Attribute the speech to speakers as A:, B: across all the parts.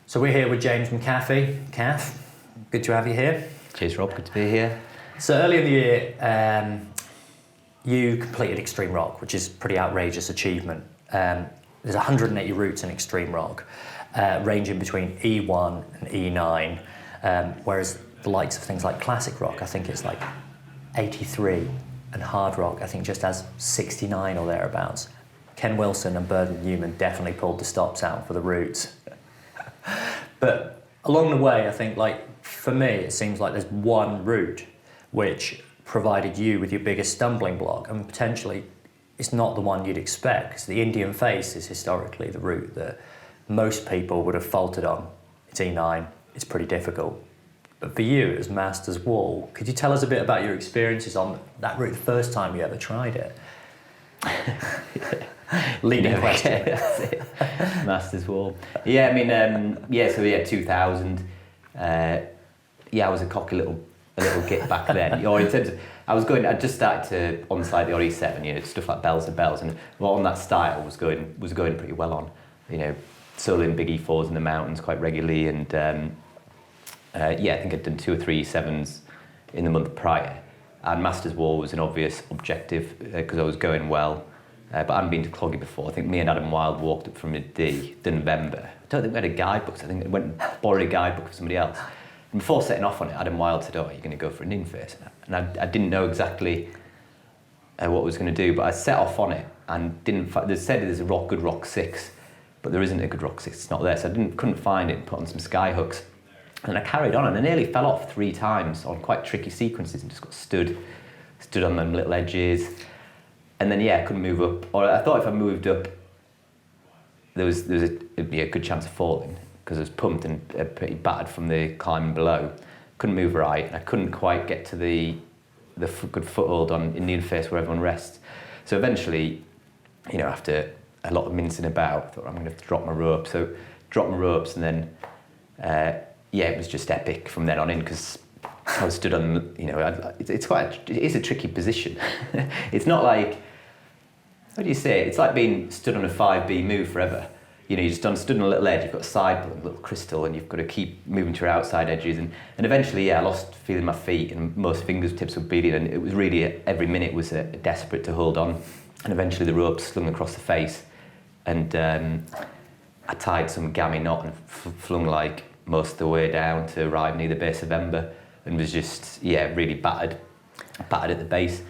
A: So we're here with James McHaffie. Caff, good to have you here.
B: Cheers, Rob. Good to be here.
A: So earlier in the year, you completed Extreme Rock, which is a pretty outrageous achievement. There's 180 routes in Extreme Rock, ranging between E1 and E9, whereas the likes of things like Classic Rock, I think it's like 83, and Hard Rock, I think just has 69 or thereabouts. Ken Wilson and Burden Newman definitely pulled the stops out for the routes. But along the way, I think, like, for me, it seems like there's one route which provided you with your biggest stumbling block, and potentially it's not the one you'd expect, because the Indian Face is historically the route that most people would have faltered on. It's E9, it's pretty difficult. But for you, it was Masters Wall. Could you tell us a bit about your experiences on that route the first time you ever tried it? Leading question.
B: Masters Wall. Yeah, I mean, 2000. I was a cocky little git back then. Or in terms of, I just started to onside the RE7, stuff like Bells and Bells, and on that style was going pretty well on. Soloing big E4s in the mountains quite regularly, and I think I'd done 2 or 3 E7s in the month prior. And Masters Wall was an obvious objective because I was going well. But I hadn't been to Cloggy before. I think me and Adam Wilde walked up from the November. I don't think we had a guidebook, so I think I went and borrowed a guidebook for somebody else. And before setting off on it, Adam Wilde said, "Oh, you're going to go for an in-face." And I didn't know exactly what I was going to do, but I set off on it and didn't. They said there's a good rock 6, but there isn't a good rock 6. It's not there, so I couldn't find it and put on some sky hooks. And I carried on, and I nearly fell off 3 times on quite tricky sequences and just got stood on them little edges. And then, I couldn't move up. Or I thought if I moved up, it'd be a good chance of falling, because I was pumped and pretty battered from the climbing below. Couldn't move right, and I couldn't quite get to the good foothold on Indian Face where everyone rests. So eventually, after a lot of mincing about, I thought I'm going to have to drop my rope. So dropped my ropes, and then, it was just epic from then on in, because I was stood on, it is a tricky position. It's not like, what do you say? It's like being stood on a 5B move forever. You're just stood on a little edge, you've got a side a little crystal, and you've got to keep moving to your outside edges. And eventually, I lost feeling my feet, and most fingertips were bleeding, and it was really, every minute was desperate to hold on. And eventually the rope slung across the face, and I tied some gammy knot and flung like most of the way down to arrive near the base of Ember, and was just, really battered at the base.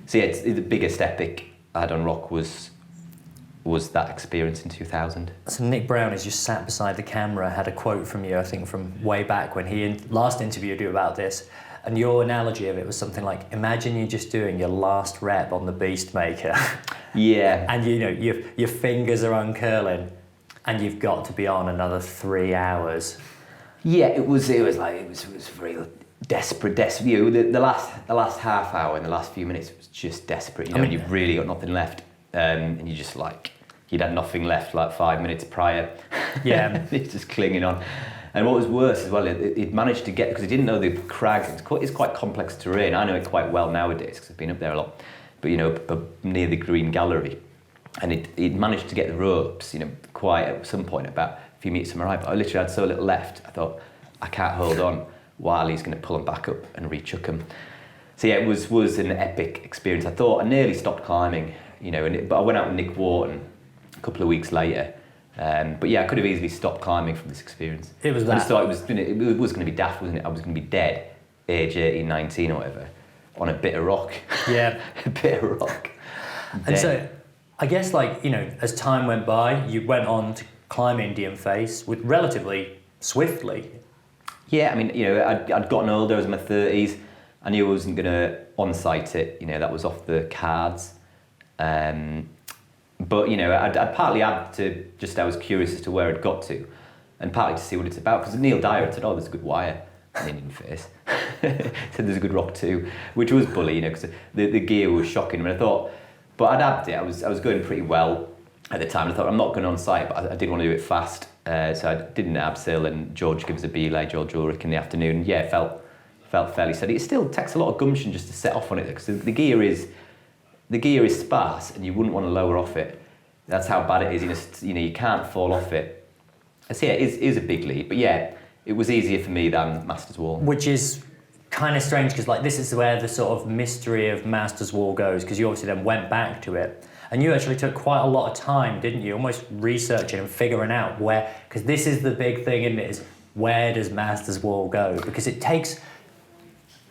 B: So it's the biggest epic I had on rock was that experience in 2000.
A: So Nick Brown is just sat beside the camera, had a quote from you, I think from way back when he last interviewed you about this, and your analogy of it was something like, imagine you're just doing your last rep on the Beastmaker.
B: Yeah.
A: And your fingers are uncurling, and you've got to be on another 3 hours.
B: Yeah, it was very desperate. The last half hour and the last few minutes was just desperate. And you've really got nothing left, and you just you'd had nothing left like 5 minutes prior.
A: Yeah,
B: it's just clinging on. And what was worse as well, it managed to get, because it didn't know the crag. It's quite complex terrain. I know it quite well nowadays because I've been up there a lot. But near the Green Gallery, and it managed to get the ropes. Quite at some point about a few meters from my right. But I literally had so little left. I thought, I can't hold on while he's going to pull him back up and re-chuck him. So it was an epic experience. I thought I nearly stopped climbing, but I went out with Nick Wharton a couple of weeks later. I could have easily stopped climbing from this experience.
A: It was that.
B: I just thought it was going to be daft, wasn't it? I was going to be dead, age 18, 19 or whatever, on a bit of rock.
A: Yeah.
B: A bit of rock.
A: And so, I guess as time went by, you went on to climb Indian Face with relatively swiftly.
B: Yeah, I'd gotten older, I was in my 30s. I knew I wasn't going to on-site it, that was off the cards. But I'd partly had to I was curious as to where I'd got to, and partly to see what it's about, because Neil Dyer had said, "Oh, there's a good wire in Indian Face." Said there's a good rock too, which was bully, because the gear was shocking. And I thought, but I'd had it. I was going pretty well at the time. I thought, I'm not going on site, but I did want to do it fast. So I did an abseil, and George gave us a belay, George Ulrich, in the afternoon. Yeah, it felt fairly steady. It still takes a lot of gumption just to set off on it, because the gear is sparse, and you wouldn't want to lower off it. That's how bad it is. You can't fall off it So yeah, it is a big leap, but yeah, it was easier for me than Masters Wall.
A: Which is kind of strange because like this is where the sort of mystery of Masters Wall goes, because you obviously then went back to it and you actually took quite a lot of time, didn't you, almost researching and figuring out where, because this is the big thing, isn't it, is where does Masters Wall go? Because it takes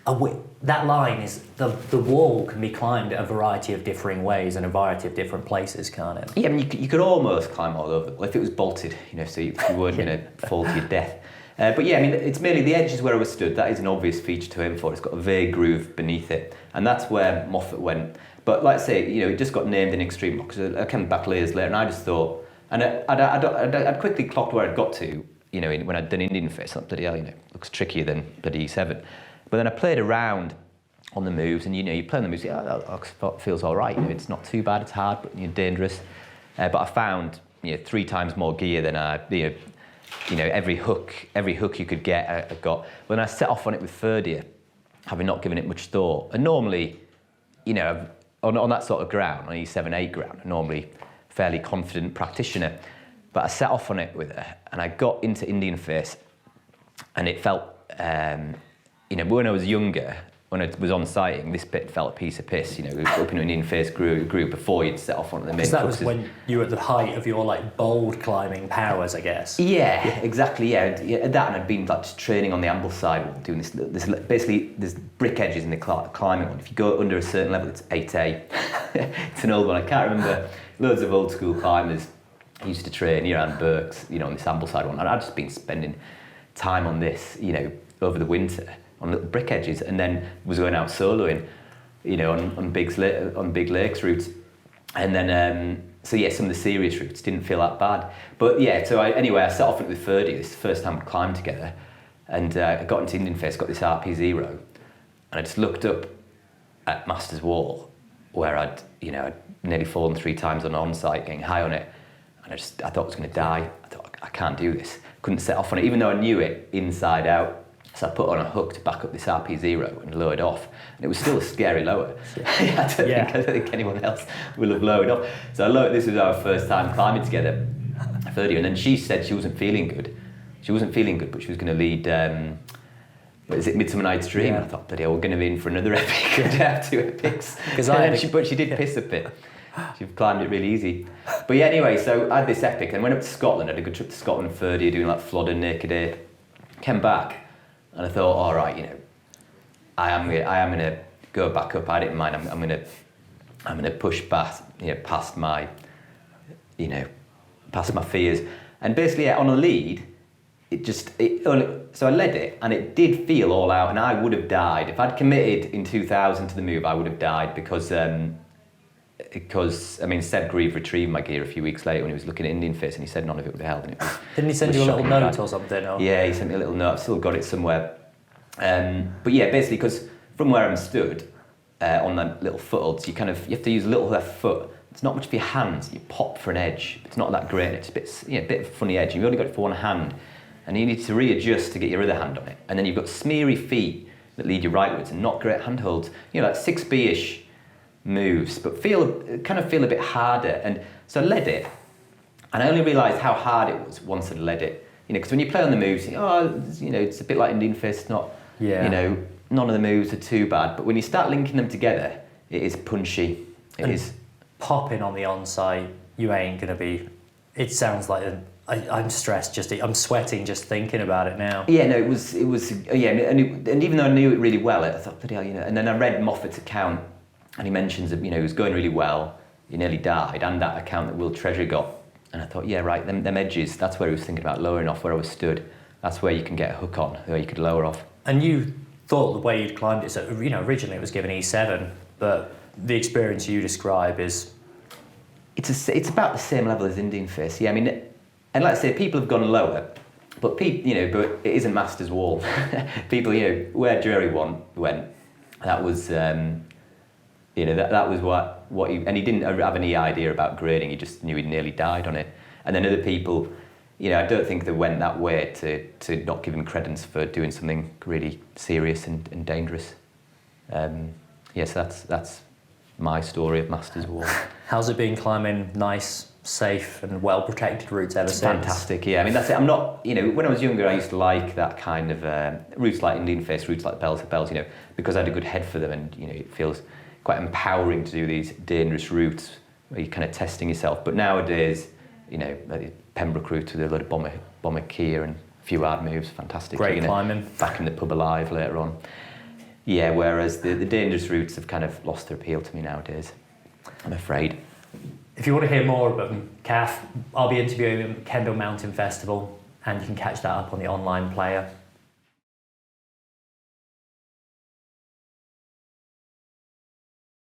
A: that line is the wall can be climbed a variety of differing ways in a variety of different places, can't it?
B: Yeah, I mean, you could almost climb all over. Well, if it was bolted, so you weren't going to fall to your death. But yeah, I mean, it's merely the edges where I was stood. That is an obvious feature to aim for. It's got a vague groove beneath it, and that's where Moffat went. But like I say, it just got named in Extreme Rock. Because I came back years later, and I just thought, and I'd quickly clocked where I'd got to. When I'd done Indian Face, I thought, bloody hell, looks trickier than bloody E7. But then I played around on the moves, and you play on the moves, that feels all right. It's not too bad. It's hard, but dangerous. But I found 3 times more gear than I every hook you could get, I got. When I set off on it with third ear, having not given it much thought, and normally, on that sort of ground, on E7, 8 ground, I'm normally fairly confident practitioner. But I set off on it with her, and I got into Indian Face, and it felt, when I was younger, when I was on sighting, this bit felt a piece of piss. Up in Indian Face grew before you'd set off onto the main.
A: Because that was when you were at the height of your bold climbing powers, I guess.
B: Yeah, exactly. Yeah, that, and I'd been training on the Ambleside wall, doing this. Basically, there's brick edges in the climbing one. If you go under a certain level, it's 8A. It's an old one. I can't remember. Loads of old school climbers used to train around Burke's, on this Ambleside one, and I'd just been spending time on this, over the winter, on little brick edges, and then was going out soloing, on big lakes routes, and then some of the serious routes didn't feel that bad. But yeah, so I set off it with Ferdy. This is the first time we climbed together, and I got into Indian Face, got this RP0, and I just looked up at Masters Wall, where I'd nearly fallen 3 times on site, getting high on it, and I thought I was going to die. I thought, I can't do this. Couldn't set off on it, even though I knew it inside out. So I put on a hook to back up this RP0 and lowered off. And it was still a scary lower. I don't think anyone else will have lowered off. So this was our first time climbing together, 30, and then she said she wasn't feeling good. She wasn't feeling good, but she was going to lead, Midsummer Night's Dream? Yeah. I thought, bloody hell, we're going to be in for another epic. We'd have 2 epics. But she did piss a bit. She climbed it really easy. But yeah, anyway, so I had this epic, and went up to Scotland. I had a good trip to Scotland, 30, doing Flodden, Naked Ape. Came back, and I thought, all right, I am gonna go back up. I didn't mind. I'm gonna push past my fears. And basically, on a lead, so I led it, and it did feel all out, and I would have died if I'd committed in 2000 to the move. I would have died because Seb Grieve retrieved my gear a few weeks later when he was looking at Indian Face, and he said none of it would have held. And it was,
A: didn't he send you a little note or something? Or?
B: Yeah, he sent me a little note. I've still got it somewhere. But yeah, basically, because from where I'm stood on that little footholds, you have to use a little left foot. It's not much for your hands. You pop for an edge. It's not that great. It's a bit of a funny edge. You've only got it for one hand, and you need to readjust to get your other hand on it. And then you've got smeary feet that lead you rightwards, and not great handholds. Like 6B-ish moves, but feel a bit harder. And so I led it, and I only realised how hard it was once I'd led it. Because when you play on the moves, it's a bit like Indian Face. It's not, none of the moves are too bad. But when you start linking them together, it is punchy. It is
A: popping on the onside. You ain't gonna be. It sounds like I'm stressed. I'm sweating just thinking about it now.
B: Yeah, no, it was. Yeah, and even though I knew it really well, I thought, bloody hell, And then I read Moffat's account. And he mentions that, it was going really well, he nearly died, and that account that Will Treasure got. And I thought, yeah, right, them edges, that's where he was thinking about lowering off, where I was stood. That's where you can get a hook on, where you could lower off.
A: And you thought the way you'd climbed it, so, originally it was given E7, but the experience you describe is...
B: It's about the same level as Indian Face, yeah, and like I say, people have gone lower, but but it isn't Masters Wall. People, where Jerry went, that was... that was what he... And he didn't have any idea about grading, he just knew he'd nearly died on it. And then other people, I don't think they went that way to not give him credence for doing something really serious and dangerous. So that's my story of Masters Wall.
A: How's it been climbing nice safe and well protected routes ever since.
B: Fantastic, yeah. I mean, that's it. I'm not, when I was younger, I used to like that kind of routes like Indian Face, routes like Bells to Bells, because I had a good head for them, and it feels quite empowering to do these dangerous routes where you're kind of testing yourself. But nowadays, like the Pembroke route with a lot of bomber Kia and a few hard moves, fantastic.
A: Great climbing.
B: Back in the pub alive later on. Yeah, whereas the dangerous routes have kind of lost their appeal to me nowadays, I'm afraid.
A: If you want to hear more about Caff, I'll be interviewing him at Kendal Mountain Festival, and you can catch that up on the online player.